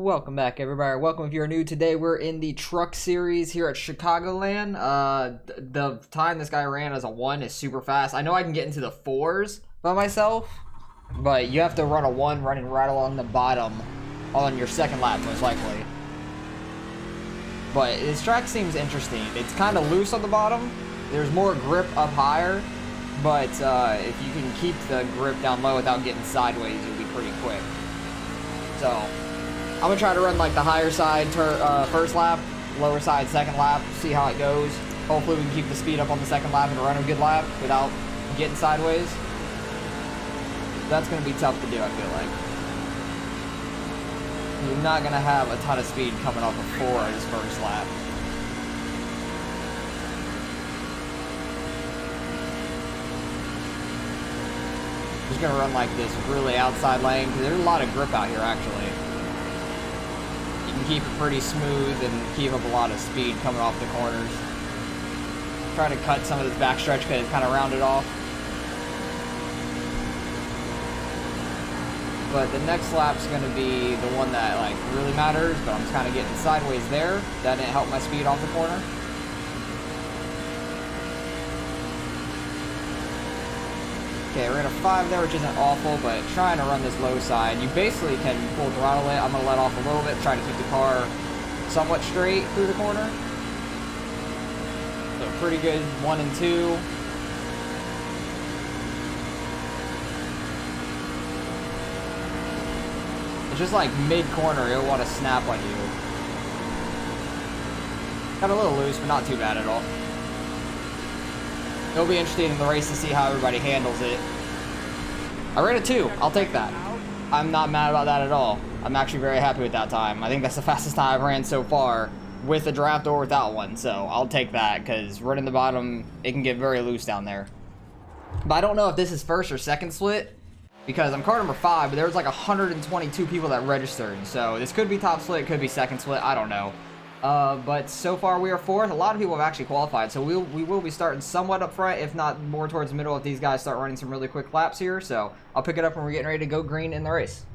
Welcome back, everybody. Welcome if you're new. Today we're in the Truck Series here at Chicagoland. The time this guy ran as a 1 is super fast. I know I can get into the 4s by myself, but you have to run a 1 running right along the bottom on your second lap, most likely. But this track seems interesting. It's kind of loose on the bottom. There's more grip up higher, but if you can keep the grip down low without getting sideways, you'll be pretty quick. So I'm gonna try to run like the higher side first lap, lower side second lap, see how it goes. Hopefully we can keep the speed up on the second lap and run a good lap without getting sideways. That's gonna be tough to do, I feel like. You're not gonna have a ton of speed coming off of 4 his first lap. Just gonna run like this really outside lane because there's a lot of grip out here actually. You can keep it pretty smooth and keep up a lot of speed coming off the corners. Try to cut some of this backstretch because it's kind of rounded off. But the next lap's gonna be the one that like really matters, but I'm just kind of getting sideways there. That didn't help my speed off the corner. Okay, we're in a 5 there, which isn't awful, but trying to run this low side. You basically can full throttle it. I'm going to let off a little bit, try to keep the car somewhat straight through the corner. So pretty good 1 and 2. It's just like mid-corner, it'll want to snap on you. Got a little loose, but not too bad at all. It'll be interesting in the race to see how everybody handles it. I ran a 2. I'll take that. I'm not mad about that at all. I'm actually very happy with that time. I think that's the fastest time I've ran so far with a draft or without one. So I'll take that because running the bottom, it can get very loose down there. But I don't know if this is first or second split because I'm car number 5, but there was like 122 people that registered. So this could be top split, it could be second split. I don't know. But so far we are 4th. A lot of people have actually qualified, so we will be starting somewhat up front, if not more towards the middle if these guys start running some really quick laps here. So I'll pick it up when we're getting ready to go green in the race.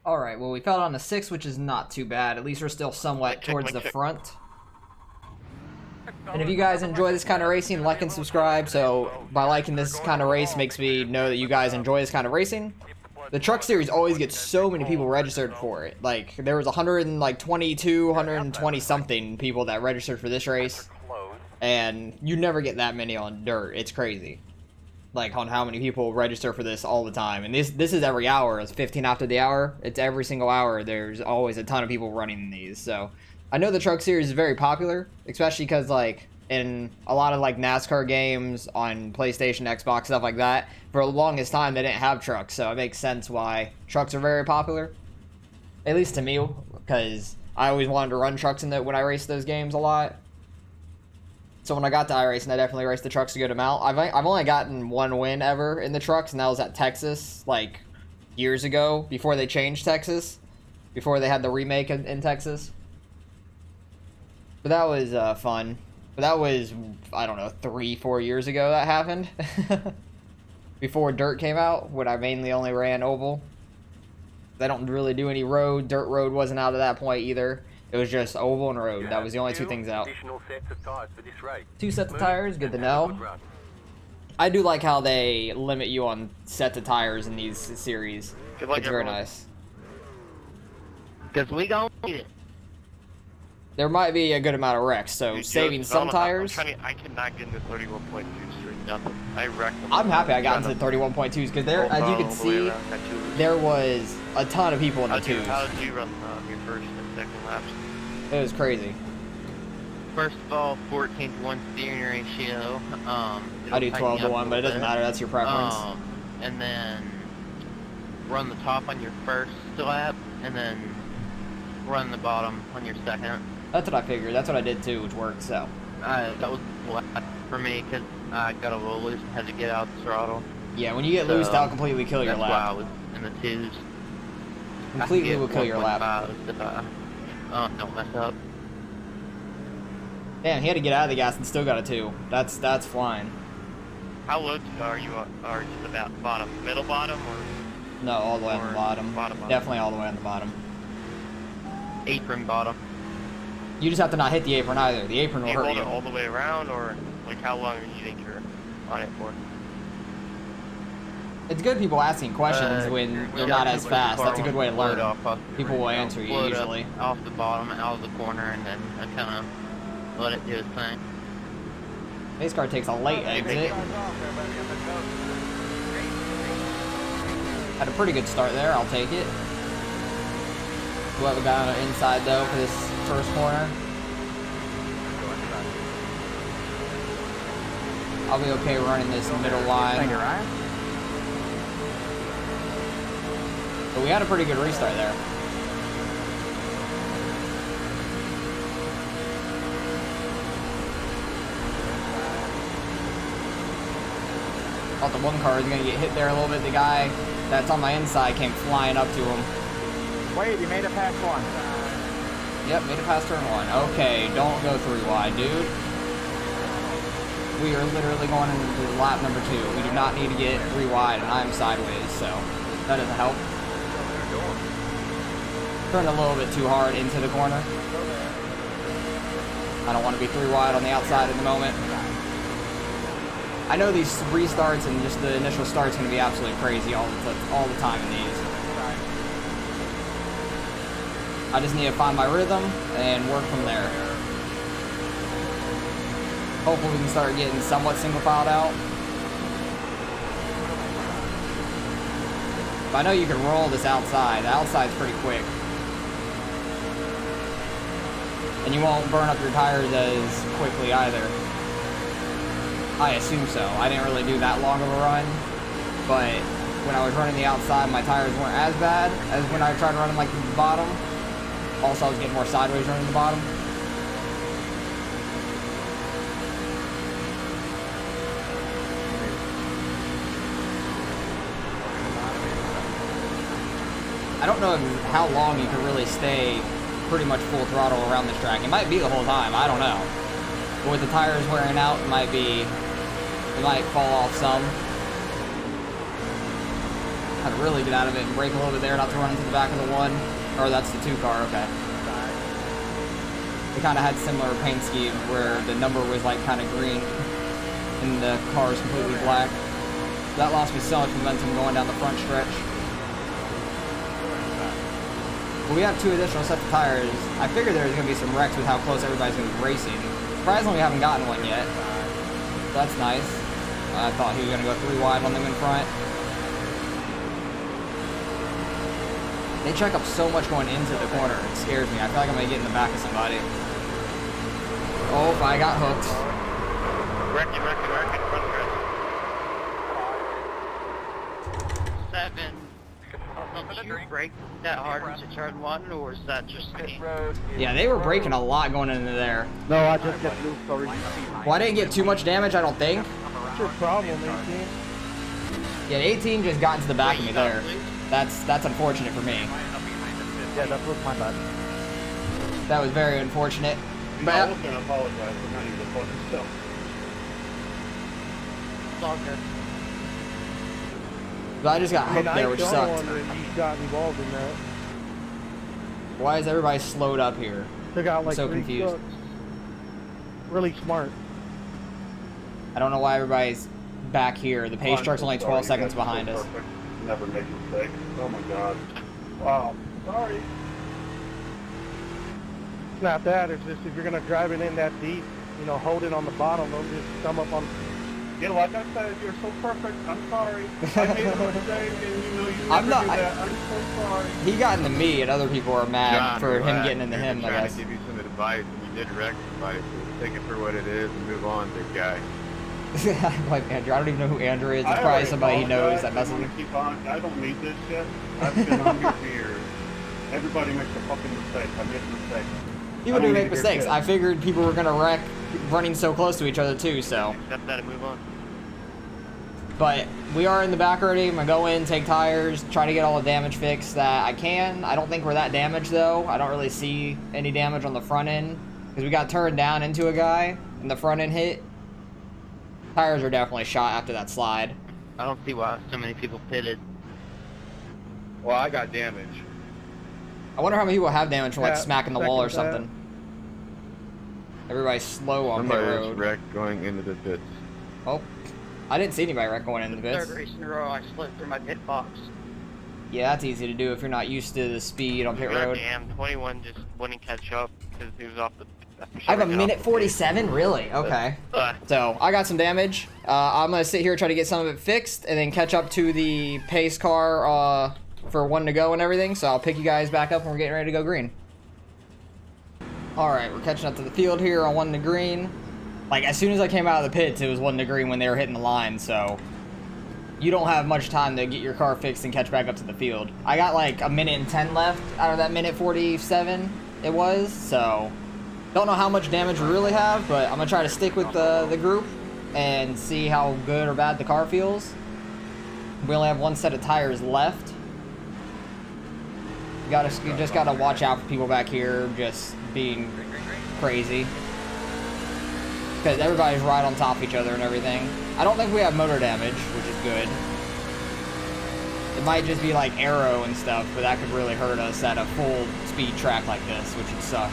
Alright, well we fell on the 6, which is not too bad. At least we're still somewhat towards the front. And if you guys enjoy this kind of racing, like and subscribe. So by liking this kind of race makes me know that you guys enjoy this kind of racing. The Truck Series always gets so many people registered for it. Like, there was 122, 120 something people that registered for this race. And you never get that many on dirt. It's crazy. Like, on how many people register for this all the time. And this is every hour. It's 15 after the hour. It's every single hour. There's always a ton of people running these. So, I know the Truck Series is very popular. Especially because, like, in a lot of like NASCAR games on PlayStation, Xbox, stuff like that, for the longest time they didn't have trucks, so it makes sense why trucks are very popular. At least to me, because I always wanted to run trucks when I raced those games a lot. So when I got to iRacing, I definitely raced the trucks a good amount. I've only gotten 1 win ever in the trucks, and that was at Texas, like years ago, before they changed Texas, before they had the remake in Texas. But that was fun. But that was, I don't know, 3-4 years ago that happened. Before dirt came out, when I mainly only ran oval. They don't really do any road. Dirt road wasn't out at that point either. It was just oval and road. That was the only 2 things out. 2 sets of tires, good to know. I do like how they limit you on sets of tires in these series. It's very nice. Because we don't need it. There might be a good amount of wrecks, so saving some tires. I cannot get into 31.2 straight nothing. I wrecked them. I'm happy I got into the 31.2s because there, as you can see, there was a ton of people in the 2s. How did you run your first and second laps? It was crazy. First of all, 14-to-1 steering ratio. I do 12-to-1, but it doesn't matter. That's your preference. And then run the top on your first lap, and then run the bottom on your second. That's what I figured. That's what I did too, which worked, so. That was flat for me because I got a little loose and had to get out the throttle. Yeah, when you get loose, that'll completely kill your lap. That's why I was in the 2s. Completely will kill your lap. If I don't mess up. Damn, he had to get out of the gas and still got a 2. That's flying. How low are you to the bottom? Middle bottom or? No, all the way on the bottom. Bottom. Definitely all the way on the bottom. apron bottom. You just have to not hit the apron either. The apron Do will you hurt hold you. it all the way around, or like how long do you think you're on it for? It's good people asking questions when you're not as fast. That's a good way to learn. People will answer you Float up usually. off the bottom, out of the corner, and then I kind of let it do its thing. Pace car takes a late exit. Had a pretty good start there. I'll take it. We'll have a guy on the inside though for this first corner. I'll be okay running this middle line. But we had a pretty good restart there. Thought the one car was gonna get hit there a little bit. The guy that's on my inside came flying up to him. Wait, you made it past one. Yep, made it past turn one. Okay, don't go 3 wide, dude. We are literally going into lap number 2. We do not need to get 3 wide, and I'm sideways, so that doesn't help. Turned a little bit too hard into the corner. I don't want to be 3 wide on the outside at the moment. I know these restarts and just the initial start's going to be absolutely crazy all the time in these. I just need to find my rhythm and work from there. Hopefully we can start getting somewhat single filed out. But I know you can roll this outside. The outside's pretty quick. And you won't burn up your tires as quickly either. I assume so. I didn't really do that long of a run, but when I was running the outside, my tires weren't as bad as when I tried running like the bottom. Also, I was getting more sideways running the bottom. I don't know how long you can really stay pretty much full throttle around this track. It might be the whole time, I don't know. But with the tires wearing out, it might fall off some. Had to really get out of it and brake a little bit there, not to run into the back of the one. Or that's the 2 car, okay. They kind of had similar paint scheme where the number was like kind of green and the car is completely black. That lost me so much momentum going down the front stretch. But we have 2 additional sets of tires. I figured there was going to be some wrecks with how close everybody's going to be racing. Surprisingly, we haven't gotten one yet. That's nice. I thought he was going to go 3 wide on them in front. They check up so much going into the corner. It scares me. I feel like I'm going to get in the back of somebody. Oh, I got hooked. Wrecking, front press. 7. Did you brake that hard into turn 1, or is that just me? Yeah, they were braking a lot going into there. No, I just got loose already. Well, I didn't get too much damage, I don't think. What's your problem, 18? Yeah, 18 just got into the back of me there. That's unfortunate for me. Yeah, that was my bad. That was very unfortunate. But I was going to apologize for not even fucking stuff. It's all good. I just got hooked there, which sucked. You got involved in that. Why is everybody slowed up here? Took out like I'm so 3 confused. trucks. Really smart. I don't know why everybody's back here. The pace truck's only 12 seconds behind us. Never make mistakes. Oh my god. Wow. Sorry. It's not that. It's just if you're gonna drive it in that deep, you know, hold it on the bottom. Don't just come up on. Yeah, like I said, you're so perfect. I'm sorry. I made a mistake, and you know you never I'm not- do that. I'm so sorry. He got into me, and other people are mad John, for him relax. getting into We're him, just I trying guess. to give you some advice, and you did wreck somebody, so take it for what it is and move on, big guy. Like Andrew, I don't even know who Andrew is. It's I probably already somebody he knows apologize. that I messes wanna him. keep on. I don't need this shit. I've been on here for years. Everybody makes a fucking mistake. I make mistakes. People I do don't make need your mistakes. shit. I figured people were gonna wreck running so close to each other too, so. Accept that and move on. But we are in the back already. I'm gonna go in, take tires, try to get all the damage fixed that I can. I don't think we're that damaged though. I don't really see any damage on the front end because we got turned down into a guy and the front end hit. Tires are definitely shot after that slide. I don't see why so many people pitted. Well, I got damage. I wonder how many people have damage from like Yeah, smacking the wall or second that. something. Everybody's slow on pit Somebody road. just wrecked going into the pits. Oh, I didn't see anybody wreck going into the Third pits. race in a row, I slipped through my pit box. Yeah, that's easy to do if you're not used to the speed on pit road. Goddamn, 21 just wouldn't catch up because he was off the. I have a minute 47, really? Okay. So I got some damage. I'm gonna sit here try to get some of it fixed, and then catch up to the pace car for 1 to go and everything. So I'll pick you guys back up when we're getting ready to go green. All right, we're catching up to the field here on 1 to green. Like as soon as I came out of the pits, it was 1 to green when they were hitting the line. So you don't have much time to get your car fixed and catch back up to the field. I got like a minute and 10 left out of that minute 47 it was. So. Don't know how much damage we really have, but I'm going to try to stick with the group and see how good or bad the car feels. We only have 1 set of tires left. You just got to watch out for people back here just being crazy. Because everybody's right on top of each other and everything. I don't think we have motor damage, which is good. It might just be like aero and stuff, but that could really hurt us at a full speed track like this, which would suck.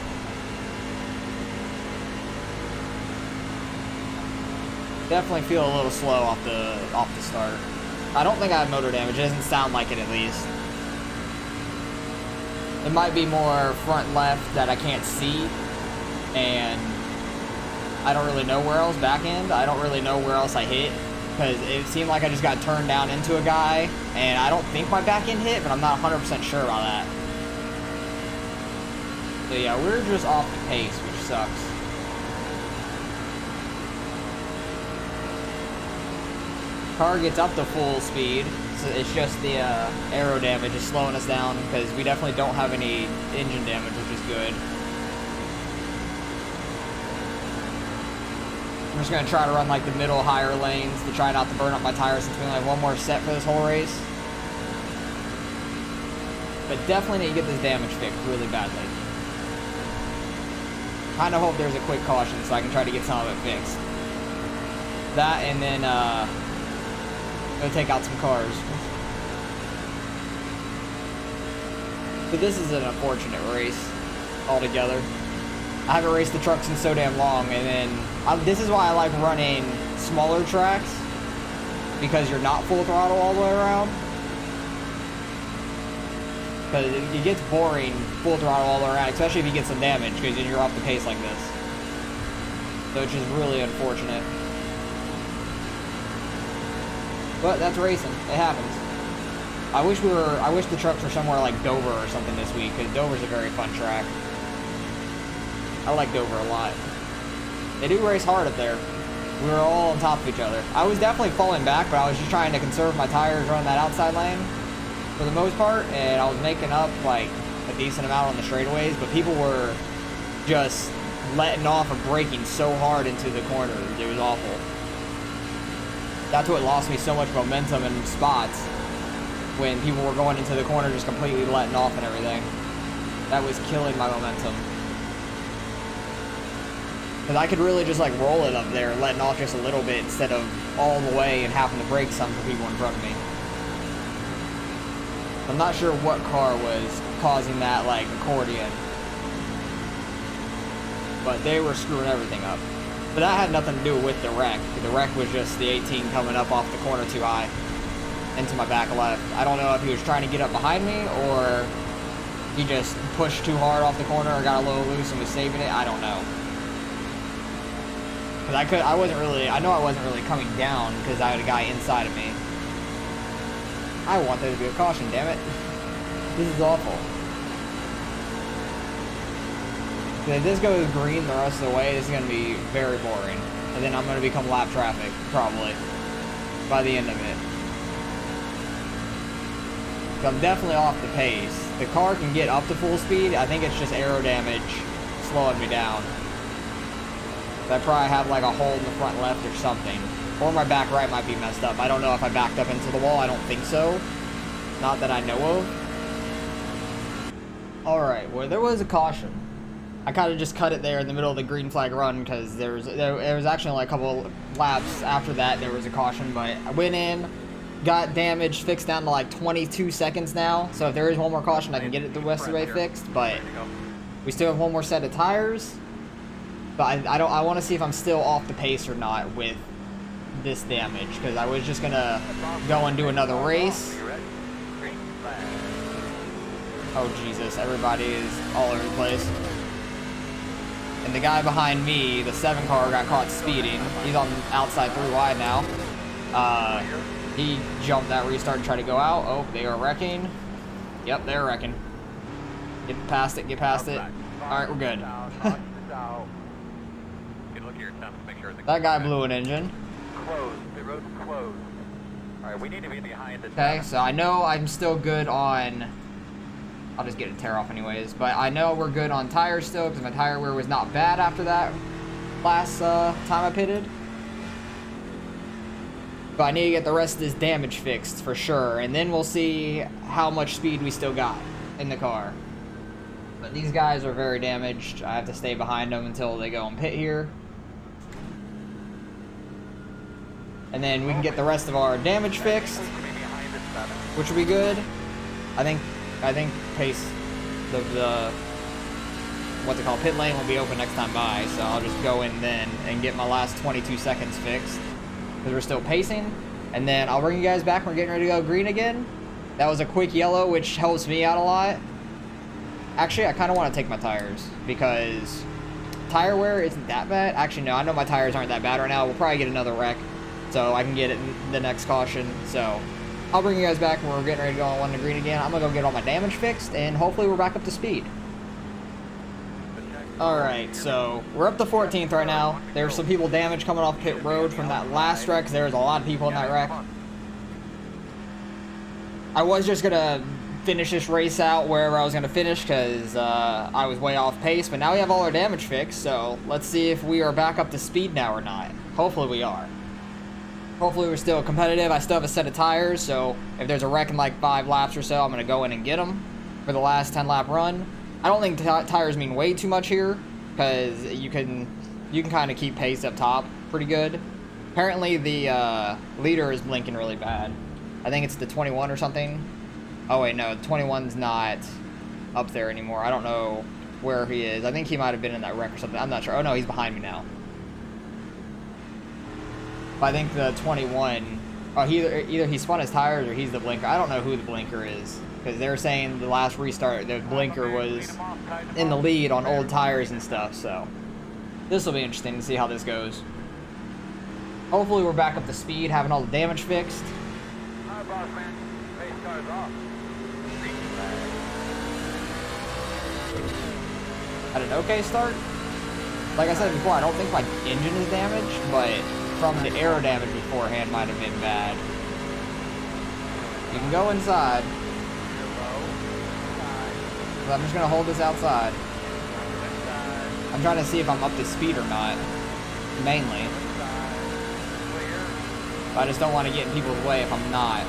Definitely feel a little slow off the start. I don't think I have motor damage. It doesn't sound like it, at least. It might be more front left that I can't see, and I don't really know where else. Back end, I don't really know where else I hit, because it seemed like I just got turned down into a guy, and I don't think my back end hit, but I'm not 100% sure about that. So yeah, we're just off the pace, which sucks. Car gets up to full speed, so it's just the aero damage is slowing us down because we definitely don't have any engine damage, which is good. I'm just going to try to run like the middle higher lanes to try not to burn up my tires since we only have 1 more set for this whole race. But definitely need to get this damage fixed really badly. Kind of hope there's a quick caution so I can try to get some of it fixed. That and then go take out some cars. But this is an unfortunate race altogether. I haven't raced the trucks in so damn long, and then this is why I like running smaller tracks, because you're not full throttle all the way around. Because it gets boring full throttle all the way around, especially if you get some damage, because you're off the pace like this. So it's just really unfortunate. But that's racing. It happens. I wish the trucks were somewhere like Dover or something this week, because Dover's a very fun track. I like Dover a lot. They do race hard up there. We were all on top of each other. I was definitely falling back, but I was just trying to conserve my tires running that outside lane for the most part, and I was making up like a decent amount on the straightaways, but people were just letting off and braking so hard into the corners. It was awful. That's what lost me so much momentum in spots, when people were going into the corner just completely letting off and everything. That was killing my momentum. Because I could really just like roll it up there, letting off just a little bit instead of all the way and having to brake some for people in front of me. I'm not sure what car was causing that like accordion, but they were screwing everything up. But that had nothing to do with the wreck. The wreck was just the 18 coming up off the corner too high into my back left. I don't know if he was trying to get up behind me or he just pushed too hard off the corner or got a little loose and was saving it. I don't know. Because I wasn't really coming down because I had a guy inside of me. I want there to be a caution, damn it. This is awful. If this goes green the rest of the way, this is going to be very boring. And then I'm going to become lap traffic, probably, by the end of it. I'm definitely off the pace. The car can get up to full speed. I think it's just aero damage slowing me down. I probably have like a hole in the front left or something. Or my back right might be messed up. I don't know if I backed up into the wall. I don't think so. Not that I know of. Alright, well there was a caution. I kind of just cut it there in the middle of the green flag run because there was actually like a couple laps after that there was a caution, but I went in, got damage fixed down to like 22 seconds now. So if there is one more caution, I can get it the rest of the way fixed. But we still have one more set of tires. But I want to see if I'm still off the pace or not with this damage, because I was just gonna go and do another race. Oh Jesus, everybody is all over the place. And the guy behind me, the 7 car, got caught speeding. He's on outside 3 wide now. He jumped that restart and tried to go out. Oh, they are wrecking. Yep, they're wrecking. Get past it, get past it. Alright, we're good. That guy blew an engine. The road's closed. Alright, we need to be behind the Okay, so I know I'm still good on... I'll just get a tear off anyways. But I know we're good on tires still, because my tire wear was not bad after that last time I pitted. But I need to get the rest of this damage fixed for sure. And then we'll see how much speed we still got in the car. But these guys are very damaged. I have to stay behind them until they go and pit here. And then we can get the rest of our damage fixed, which will be good. I think pace the what's it called, pit lane will be open next time by, so I'll just go in then and get my last 22 seconds fixed, because we're still pacing. And then I'll bring you guys back when we're getting ready to go green again. That was a quick yellow, which helps me out a lot. Actually, I kind of want to take my tires, because tire wear isn't that bad. Actually, no, I know my tires aren't that bad right now. We'll probably get another wreck, so I can get it in the next caution. So I'll bring you guys back when we're getting ready to go on 1 to green again. I'm going to go get all my damage fixed, and hopefully we're back up to speed. Alright, so we're up to 14th right now. There's some people damaged coming off pit road from that last wreck, because there was a lot of people in that wreck. I was just going to finish this race out wherever I was going to finish, because I was way off pace, but now we have all our damage fixed, so let's see if we are back up to speed now or not. Hopefully we are. Hopefully we're still competitive. I still have a set of tires, so if there's a wreck in like 5 laps or so, I'm going to go in and get them for the last 10 lap run. I don't think tires mean way too much here, because you can kind of keep pace up top pretty good. Apparently the leader is blinking really bad. I think it's the 21 or something. Oh wait, no, the 21's not up there anymore. I don't know where he is. I think he might have been in that wreck or something. I'm not sure. Oh no, he's behind me now. But I think the 21, oh, either he spun his tires or he's the blinker. I don't know who the blinker is, because they were saying the last restart, the blinker was in the lead on old tires and stuff, so this will be interesting to see how this goes. Hopefully we're back up to speed, having all the damage fixed. Had an okay start. Like I said before, I don't think my engine is damaged, but from the aero damage beforehand might have been bad. You can go inside. But I'm just going to hold this outside. I'm trying to see if I'm up to speed or not, mainly. But I just don't want to get in people's way if I'm not.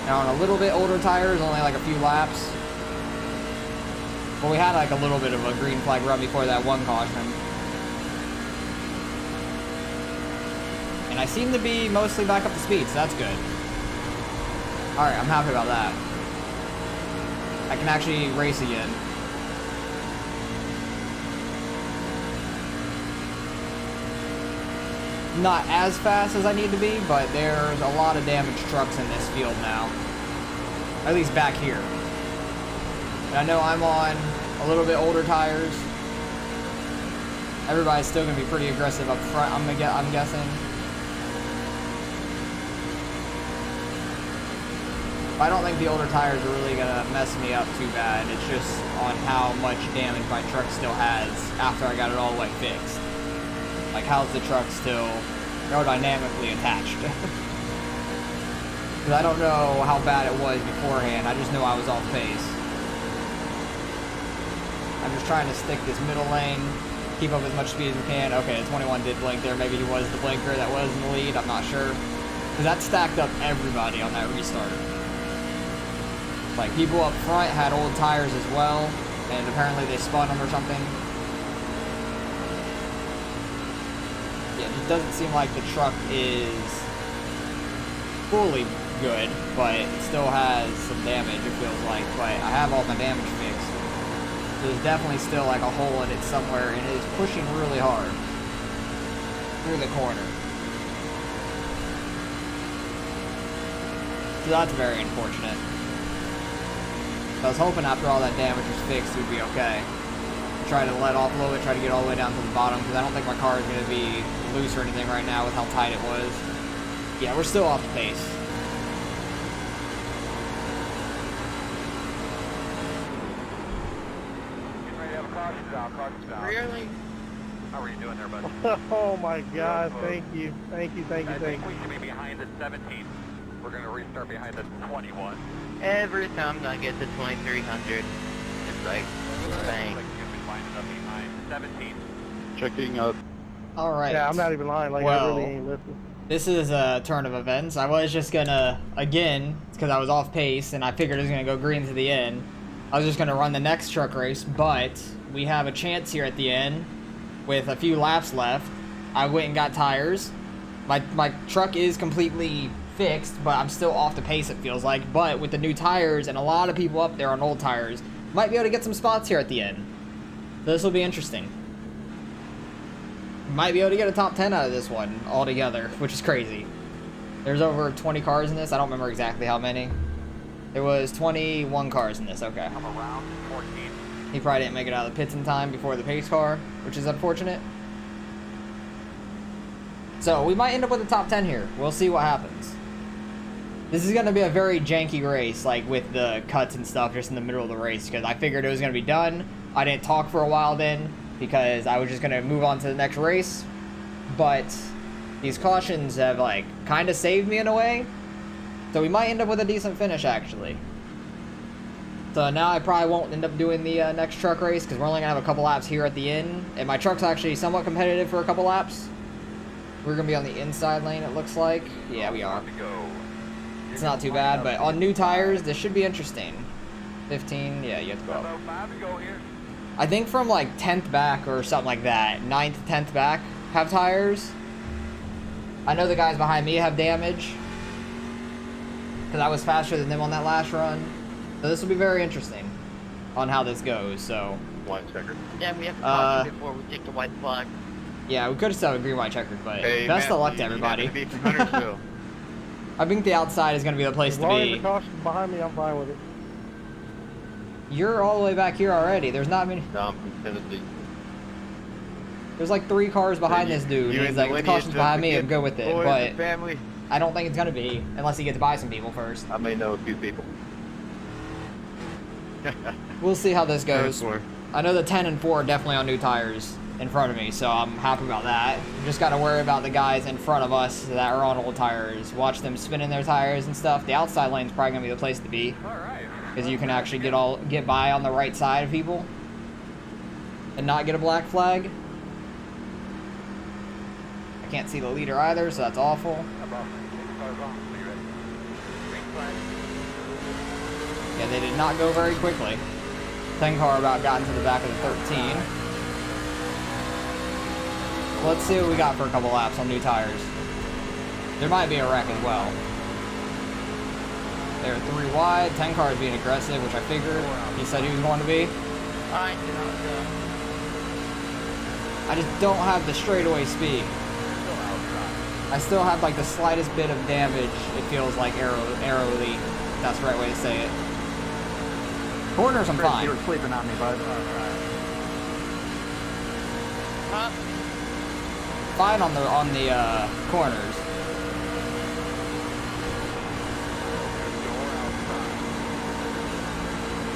Now on a little bit older tires, only like a few laps. Well, we had like a little bit of a green flag run before that one caution. And I seem to be mostly back up to speed, so that's good. Alright, I'm happy about that. I can actually race again. Not as fast as I need to be, but there's a lot of damaged trucks in this field now. At least back here. And I know I'm on a little bit older tires. Everybody's still going to be pretty aggressive up front, I'm guessing. I don't think the older tires are really going to mess me up too bad. It's just on how much damage my truck still has after I got it all the way fixed. Like, how's the truck still aerodynamically attached? Because I don't know how bad it was beforehand. I just know I was off pace. I'm just trying to stick this middle lane, keep up as much speed as we can. Okay, the 21 did blink there. Maybe he was the blinker that was in the lead. I'm not sure. Because that stacked up everybody on that restart. Like, people up front had old tires as well, and apparently they spun them or something. Yeah, It doesn't seem like the truck is fully good, but it still has some damage, it feels like. But I have all my damage fixed. So there's definitely still like a hole in it somewhere, and it is pushing really hard through the corner. So that's very unfortunate. I was hoping after all that damage was fixed, we'd be okay. Try to let off a little bit, try to get all the way down to the bottom, because I don't think my car is going to be loose or anything right now with how tight it was. Yeah, we're still off the pace. Getting ready to have a caution down, caution down. Really? How are you doing there, bud? Oh my God! Thank you, thank you, thank you, I thank think you. we should be behind the 17. We're going to restart behind the 21. Every time I get to 2300, it's like, bang. Like you've been lining up behind 17. Checking out. All right. Yeah, I'm not even lying. Like, I Well, really ain't listening. This is a turn of events. I was just gonna, again, because I was off pace and I figured it was gonna go green to the end. I was just gonna run the next truck race, but we have a chance here at the end with a few laps left. I went and got tires. My truck is completely fixed, but I'm still off the pace, it feels like. But with the new tires and a lot of people up there on old tires, might be able to get some spots here at the end. So this will be interesting. Might be able to get a top 10 out of this one altogether, which is crazy. There's over 20 cars in this. I don't remember exactly how many. There was 21 cars in this, okay. I'm around 14. He probably didn't make it out of the pits in time before the pace car, which is unfortunate. So we might end up with a top 10 here. We'll see what happens. This is going to be a very janky race, like with the cuts and stuff just in the middle of the race, because I figured it was going to be done. I didn't talk for a while then, because I was just going to move on to the next race. But these cautions have, like, kind of saved me in a way. So we might end up with a decent finish, actually. So now I probably won't end up doing the next truck race, because we're only going to have a couple laps here at the end. And my truck's actually somewhat competitive for a couple laps. We're going to be on the inside lane, it looks like. Yeah, we are. To go. It's not too bad, but on new tires, this should be interesting. 15, yeah, you have to go up. About 5 to go here. I think from like 10th back or something like that, 9th, 10th back have tires. I know the guys behind me have damage, because I was faster than them on that last run. So this will be very interesting on how this goes, so. White checker. Yeah, we have to caution before we take the white flag. Yeah, we could have started green, white checkered, but Hey, best man, of luck to you everybody. happen to be from Huntersville. I think the outside is going to be the place As to long as be. the caution's behind me, I'm fine with it. You're all the way back here already. There's not many. No, I'm from Tennessee. There's like 3 cars behind this dude. You He's in like, the lineage caution's of behind the me, I'm good good with it. boys But and family. I don't think it's going to be, unless he gets by some people first. I may know a few people. We'll see how this goes. Sure. I know the 10 and 4 are definitely on new tires in front of me, so I'm happy about that. Just got to worry about the guys in front of us that are on old tires. Watch them spinning their tires and stuff. The outside lane's probably going to be the place to be, All right. because you can actually get by on the right side of people and not get a black flag. I can't see the leader either, so that's awful. About 6 cars on. Are you ready? Green flag. Yeah, they did not go very quickly. 10 car about got into the back of the 13. Let's see what we got for a couple laps on new tires. There might be a wreck as well. They're 3 wide. 10 car is being aggressive, which I figured he said he was going to be. Alright, you know, I just don't have the straightaway speed. I still have like the slightest bit of damage, it feels like aerally. That's the right way to say it. Corners, I'm fine. You were sleeping on me, bud. Fine on the corners.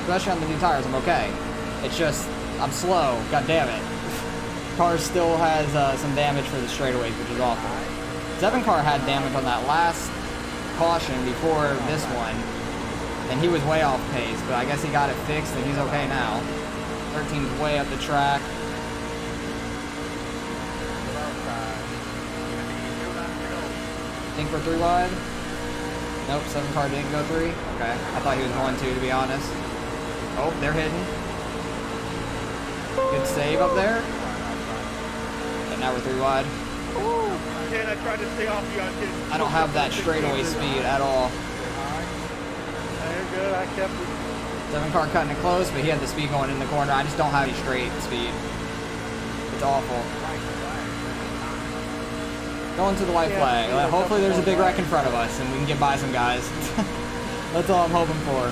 Especially on the new tires, I'm okay. It's just, I'm slow, god damn it. Car still has some damage for the straightaways, which is awful. 7 car had damage on that last caution before this one, and he was way off pace, but I guess he got it fixed and he's okay now. 13's way up the track. Think for 3 wide? Nope, 7 car didn't go 3. Okay, I thought he was going to be honest. Oh, they're hitting. Good save up there. And now we're 3 wide. Man, I tried to stay off you. I don't have that straightaway speed at all. You're good. I kept it. 7 car cutting it close, but he had the speed going in the corner. I just don't have any straight speed. It's awful. Going to the white flag. Hopefully there's a big wreck in front of us and we can get by some guys. That's all I'm hoping for.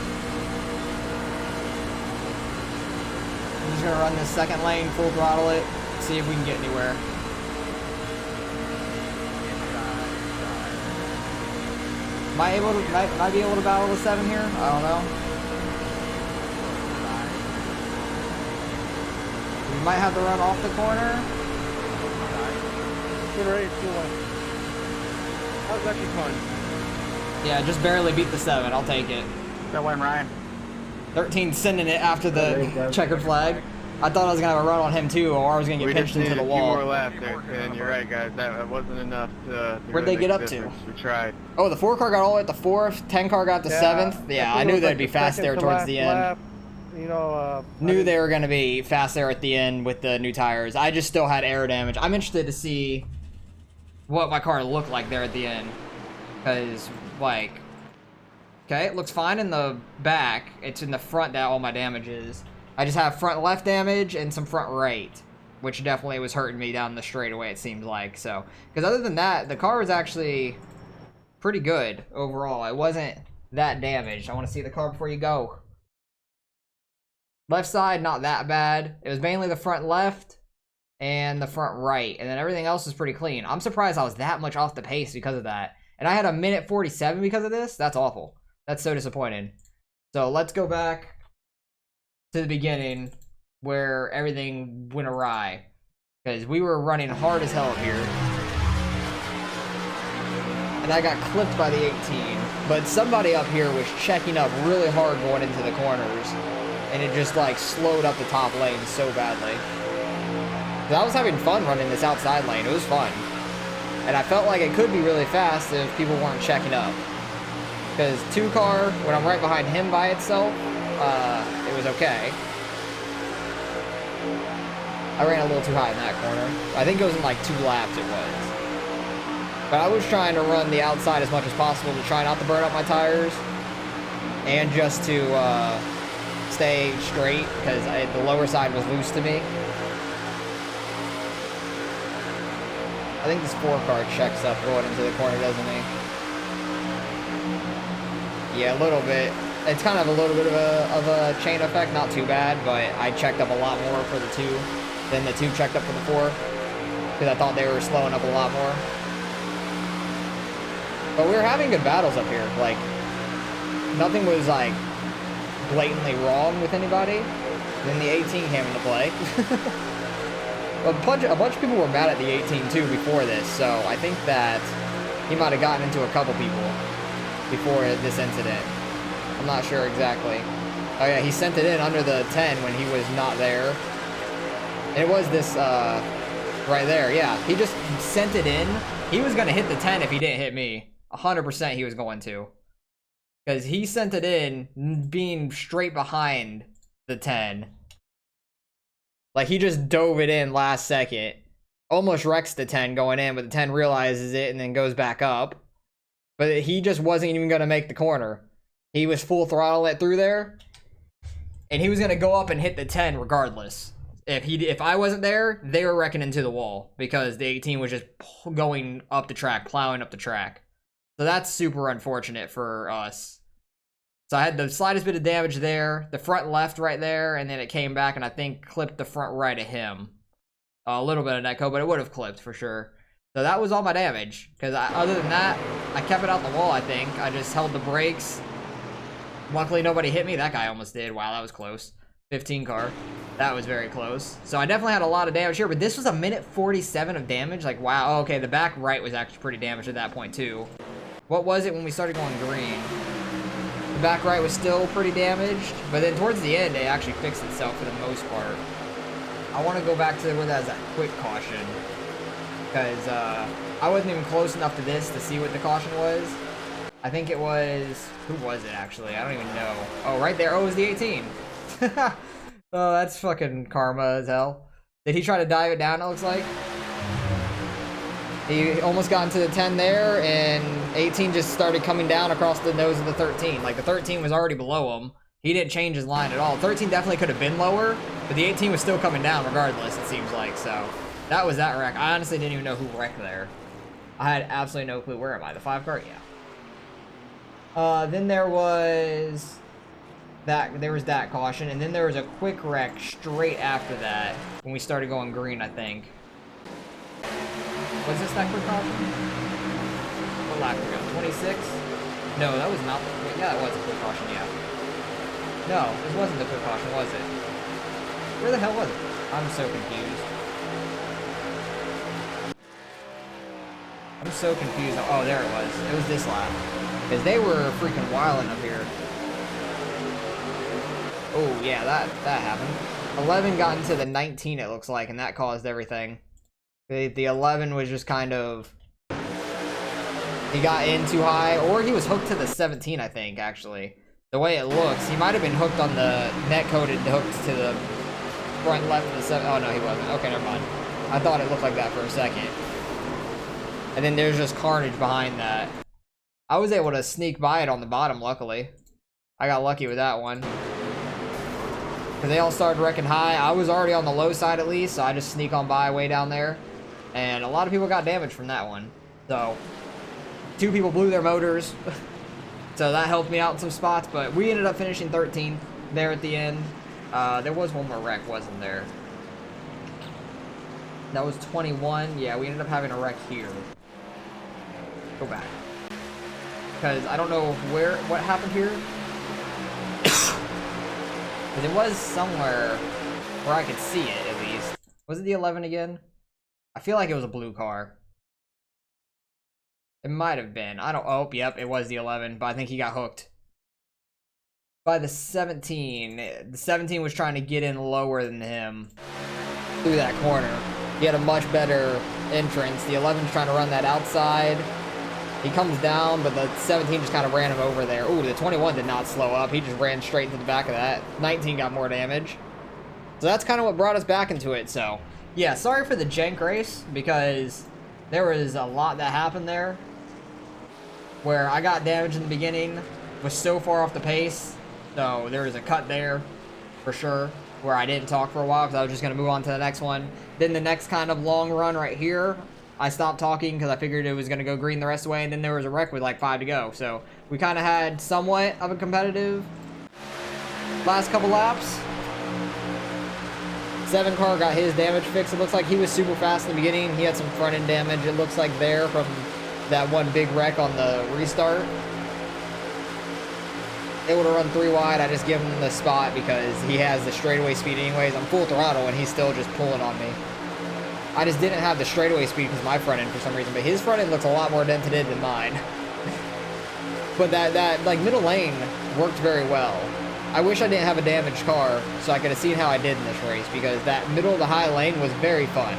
I'm just gonna run this second lane, full throttle it, see if we can get anywhere. Am I be able to battle the 7 here? I don't know. We might have to run off the corner. Good race, 2-1. That was actually fun. Yeah, just barely beat the 7. I'll take it. That went Ryan. 13 sending it after the checkered flag. I thought I was gonna have a run on him too, or I was gonna get We pinched just into needed the a few more wall. laps there, and you're right, guys. That wasn't enough to Where'd really they get make up a to? difference. We tried. Oh, the 4 car got all the way at the 4th, 10 car got the 7th. Yeah, I knew they'd be fast there towards the end. Lap, you know, Knew they were gonna be fast there at the end with the new tires. I just still had air damage. I'm interested to see what my car looked like there at the end, because like, okay, it looks fine in the back. It's in the front that all my damage is. I just have front left damage and some front right, which definitely was hurting me down the straightaway, it seemed like. So, because other than that, the car was actually pretty good overall. It wasn't that damaged. I want to see the car before you go. Left side, not that bad. It was mainly the front left and the front right, and then everything else was pretty clean. I'm surprised I was that much off the pace because of that. And I had a minute 47 because of this. That's awful. That's so disappointing. So let's go back to the beginning where everything went awry, because we were running hard as hell up here and I got clipped by the 18, but somebody up here was checking up really hard going into the corners, and it just like slowed up the top lane so badly. But I was having fun running this outside lane. It was fun, and I felt like it could be really fast if people weren't checking up, because 2 car, when I'm right behind him by itself, it was okay. I ran a little too high in that corner. I think it was in like 2 laps it was. But I was trying to run the outside as much as possible to try not to burn up my tires, and just to stay straight, because the lower side was loose to me. I think this 4 car checks up going into the corner, doesn't he? Yeah, a little bit. It's kind of a little bit of a chain effect, not too bad, but I checked up a lot more for the 2 than the 2 checked up for the 4, because I thought they were slowing up a lot more. But we were having good battles up here. Like, nothing was like blatantly wrong with anybody. Then the 18 came into play. a bunch of people were mad at the 18 too before this, so I think that he might have gotten into a couple people before this incident. I'm not sure exactly. Oh yeah, he sent it in under the 10 when he was not there. And it was this right there. Yeah, he just sent it in. He was gonna hit the 10 if he didn't hit me. 100% he was going to, because he sent it in being straight behind the 10. Like, he just dove it in last second, almost wrecks the 10 going in, but the 10 realizes it and then goes back up. But he just wasn't even going to make the corner. He was full throttle it through there, and he was going to go up and hit the 10 regardless. If I wasn't there, they were wrecking into the wall, because the 18 was just going up the track, plowing up the track. So that's super unfortunate for us. So I had the slightest bit of damage there, the front left right there, and then it came back and I think clipped the front right of him. A little bit of netco, but it would have clipped for sure. So that was all my damage, because other than that, I kept it out the wall, I think. I just held the brakes. Luckily nobody hit me. That guy almost did. Wow, that was close. 15 car. That was very close. So I definitely had a lot of damage here, but this was a minute 47 of damage. Like, wow. Oh, okay, the back right was actually pretty damaged at that point too. What was it when we started going green? The back right was still pretty damaged, but then towards the end, it actually fixed itself for the most part. I want to go back to where that's a quick caution, because I wasn't even close enough to this to see what the caution was. I think it was... Who was it, actually? I don't even know. Oh, right there. Oh, it was the 18. Oh, that's fucking karma as hell. Did he try to dive it down, it looks like? He almost got into the 10 there, and 18 just started coming down across the nose of the 13. Like, the 13 was already below him. He didn't change his line at all. 13 definitely could have been lower, but the 18 was still coming down regardless, it seems like. So, that was that wreck. I honestly didn't even know who wrecked there. I had absolutely no clue. Where am I? The 5 car? Yeah. Then there was that caution, and then there was a quick wreck straight after that when we started going green, I think. Was this that quick caution? What lap were we on? 26? No, that was not. Yeah, that was a quick caution, yeah. No, this wasn't the quick caution, was it? Where the hell was it? I'm so confused. I'm so confused. Oh, there it was. It was this lap. Because they were freaking wilding up here. Oh, yeah, that happened. 11 got into the 19, it looks like, and that caused everything. The 11 was just kind of... He got in too high, or he was hooked to the 17, I think, actually. The way it looks, he might have been hooked on the net-coated hooks to the front left of the 7. Oh, no, he wasn't. Okay, never mind. I thought it looked like that for a second. And then there's just carnage behind that. I was able to sneak by it on the bottom, luckily. I got lucky with that one. Because they all started wrecking high. I was already on the low side at least, so I just sneak on by way down there. And a lot of people got damaged from that one. So, 2 people blew their motors. So that helped me out in some spots. But we ended up finishing 13th there at the end. There was one more wreck, wasn't there? That was 21. Yeah, we ended up having a wreck here. Go back. Because I don't know what happened here. Because it was somewhere where I could see it, at least. Was it the 11 again? I feel like it was a blue car. It might have been. I don't... Oh, yep, it was the 11, but I think he got hooked. By the 17. The 17 was trying to get in lower than him through that corner. He had a much better entrance. The 11's trying to run that outside. He comes down, but the 17 just kind of ran him over there. Ooh, the 21 did not slow up. He just ran straight into the back of that. 19 got more damage. So that's kind of what brought us back into it. So, yeah, sorry for the jank race, because there was a lot that happened there. Where I got damaged in the beginning, was so far off the pace. So there was a cut there, for sure, where I didn't talk for a while, because I was just going to move on to the next one. Then the next kind of long run right here, I stopped talking because I figured it was going to go green the rest of the way, and then there was a wreck with like 5 to go. So we kind of had somewhat of a competitive last couple laps. 7 car got his damage fixed. It looks like he was super fast in the beginning. He had some front end damage, it looks like, there from that one big wreck on the restart. Able to run 3 wide. I just give him the spot because he has the straightaway speed anyways. I'm full throttle and he's still just pulling on me. I just didn't have the straightaway speed because my front end for some reason, but his front end looks a lot more dented in than mine. But that like middle lane worked very well. I wish I didn't have a damaged car so I could have seen how I did in this race, because that middle of the high lane was very fun.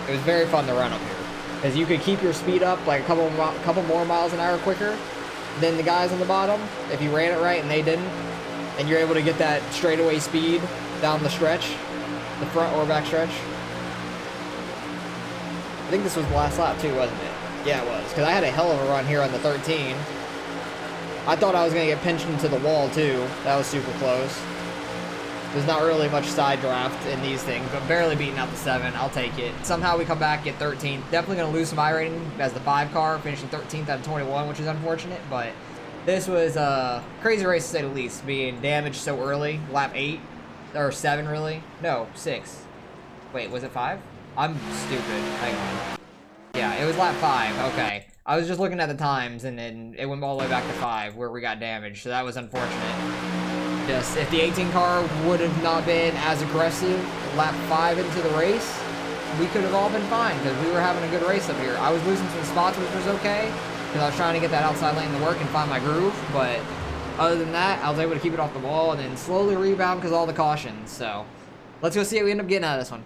It was very fun to run up here because you could keep your speed up like a couple more miles an hour quicker than the guys on the bottom if you ran it right and they didn't, and you're able to get that straightaway speed down the stretch, the front or back stretch. I think this was the last lap too, wasn't it? Yeah, it was, because I had a hell of a run here on the 13. I thought I was going to get pinched into the wall too. That was super close. There's not really much side draft in these things, but barely beating out the 7. I'll take it. Somehow we come back, get 13th. Definitely going to lose some iRating as the 5 car, finishing 13th out of 21, which is unfortunate, but this was a crazy race to say the least, being damaged so early. Lap 8, or 7 really? No, 6. Wait, was it 5? I'm stupid. Hang on. Yeah, it was lap 5. Okay. I was just looking at the times, and then it went all the way back to 5, where we got damaged, so that was unfortunate. Just, if the 18 car would have not been as aggressive lap 5 into the race, we could have all been fine, because we were having a good race up here. I was losing some spots, which was okay, because I was trying to get that outside lane to work and find my groove, but other than that, I was able to keep it off the wall, and then slowly rebound because of all the cautions, so let's go see what we end up getting out of this one.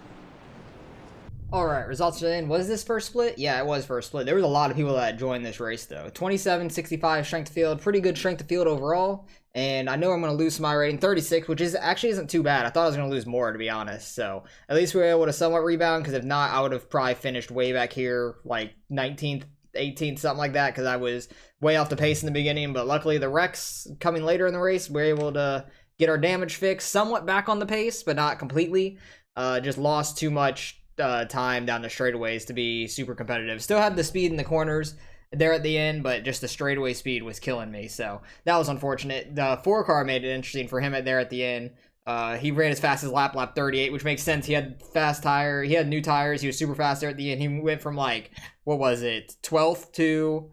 All right, results are in. Was this first split? Yeah, it was first split. There was a lot of people that joined this race, though. 27, 65 strength of field. Pretty good strength of field overall. And I know I'm going to lose my rating. 36, which actually isn't too bad. I thought I was going to lose more, to be honest. So at least we were able to somewhat rebound, because if not, I would have probably finished way back here, like 19th, 18th, something like that, because I was way off the pace in the beginning. But luckily, the wrecks coming later in the race, we were able to get our damage fixed, somewhat back on the pace, but not completely. Just lost too much time down the straightaways to be super competitive. Still had the speed in the corners there at the end, but just the straightaway speed was killing me, so that was unfortunate. The 4-car made it interesting for him there at the end. He ran as fast as lap 38, which makes sense. He had he had new tires. He was super fast there at the end. He went from, like, what was it, 12th to,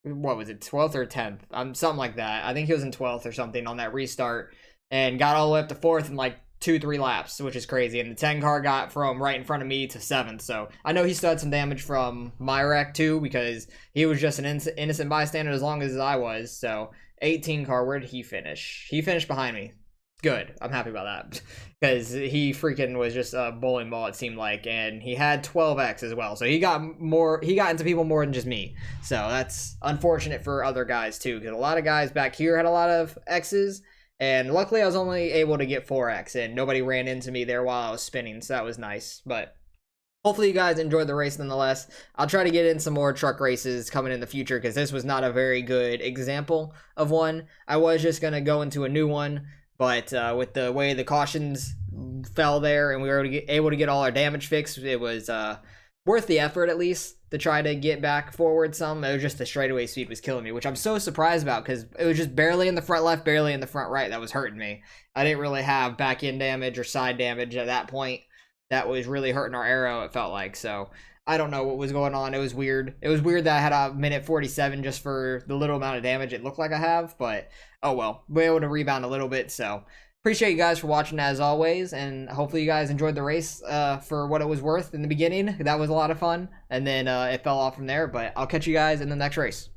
what was it, 12th or 10th? Something like that. I think he was in 12th or something on that restart, and got all the way up to 4th in like 2-3 laps, which is crazy. And the 10 car got from right in front of me to 7th. So I know he still had some damage from my wreck too, because he was just an innocent bystander as long as I was. So 18 car, where did he finish? He finished behind me. Good. I'm happy about that, because he freaking was just a bowling ball, it seemed like, and he had 12x as well. So he got into people more than just me. So that's unfortunate for other guys too, because a lot of guys back here had a lot of X's. And luckily, I was only able to get 4x, and nobody ran into me there while I was spinning, so that was nice. But hopefully you guys enjoyed the race nonetheless. I'll try to get in some more truck races coming in the future, because this was not a very good example of one. I was just going to go into a new one, but with the way the cautions fell there, and we were able to get all our damage fixed, it was worth the effort at least to try to get back forward some. It was just the straightaway speed was killing me, which I'm so surprised about, because it was just barely in the front left, barely in the front right that was hurting me. I didn't really have back end damage or side damage at that point. That was really hurting our aero, it felt like. So I don't know what was going on. It was weird. It was weird that I had a minute 47 just for the little amount of damage it looked like I have, but oh well. We're able to rebound a little bit, so appreciate you guys for watching as always, and hopefully you guys enjoyed the race for what it was worth in the beginning. That was a lot of fun, and then it fell off from there, but I'll catch you guys in the next race.